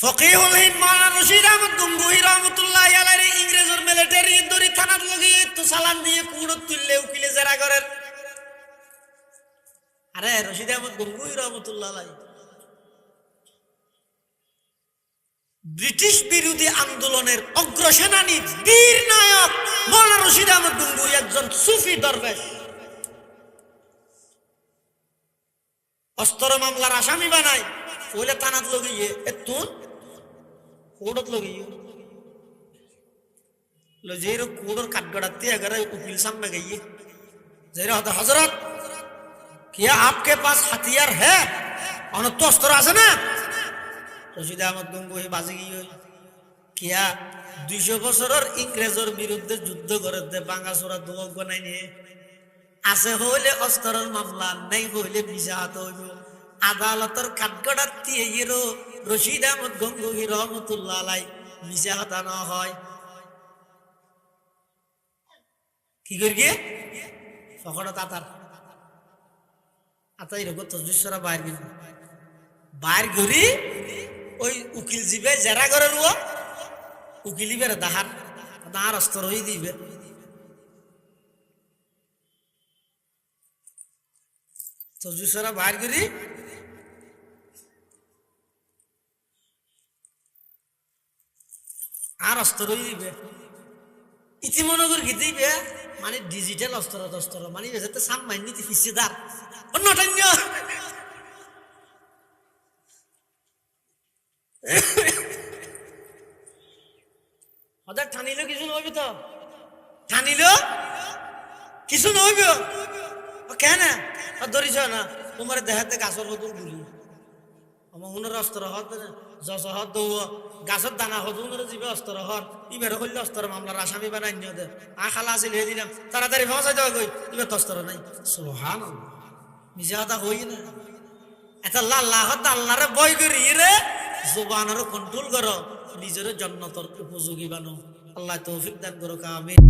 ফকিহুল হিন্দ মাওলানা রশিদ আহমদ গঙ্গুহি রহমতুল্লাহি আলাইহি ইংরেজের মিলিটারি দড়ি থানাত লগিয়ে তো চালান দিয়ে কুড়ত তুললে উকিলে জেরা করেন। আরে রশিদ আহমদ গঙ্গুহি রহমতুল্লাহ আলাইহি ব্রিটিশ বিরোধী আন্দোলনের অগ্রসেনানী বীর নায়ক মাওলানা রশিদ আহমদ গঙ্গুহি একজন সুফি দরবেশ। অস্ত্র মামলার আসামি বানায় ওইলে থানাত লগিয়ে এতুন কোড়ত লগিয়ে যের কোড়র কাঠগড়াতে अगर उकिल सामने गई जेरा होता हजरत क्या आपके पास हथियार है और तो अस्त्र আছে না রশিদ আহমদ গঙ্গুহি বাজি গিয়ে কিয়া 200 বছরের ইংরেজের বিরুদ্ধে যুদ্ধ করে দে বাঙ্গাসোরা দুঃখ নাই নিয়ে আছে হইলে অস্ত্রের মামলা নাই হইলে বিজাত হইব আদালতের কাঠগড়াত দিয়ে গিরো রশিদ আহমদ গঙ্গুহি রহমতুল্লাহ আলাইহি মিছা কথা না হয় কি করিয়ে ফকড়া তাতার আতাই রকম তজবিসরা বাইর গরি ওই উকিল জিবে জেরা করে রুয়া উকিলি বের দাহার অস্ত্র হয়ে দিবে তজবিসরা বাইর গরি আর অস্ত্র হয়ে দিবে ইতি মনে করি কি দিবে মানে ডিজিটাল অস্ত্র মানে বেজাতে সাম মাইনিতে ফিসিদার অন্যটান্য ওদের ঠানিল কিছু নইবে তো ঠানিল কিছু নইবে কেন ধরিছ না তোমার দেহাতে গাছর হতুন গুলি আমার উনার অস্ত্র হত যশ হত গাছের দানা হত উনার জীবে অস্ত্র হর ইবের হইলে অস্ত্র মামলার আসামি বানাই নিয়ে দে খালা আছিল হে দিলাম তাড়াতাড়ি ভাষা দেওয়া কই ইবে তো অস্ত্র নাই সুবহানাল্লাহ নিজে হতা হই না এটা আল্লাহ আল্লাহরে ভয় করি রে জুবানের কন্ট্রোল করো নিজের জান্নাতের উপযোগী বানো আল্লাহ তৌফিক দান করো আমিন।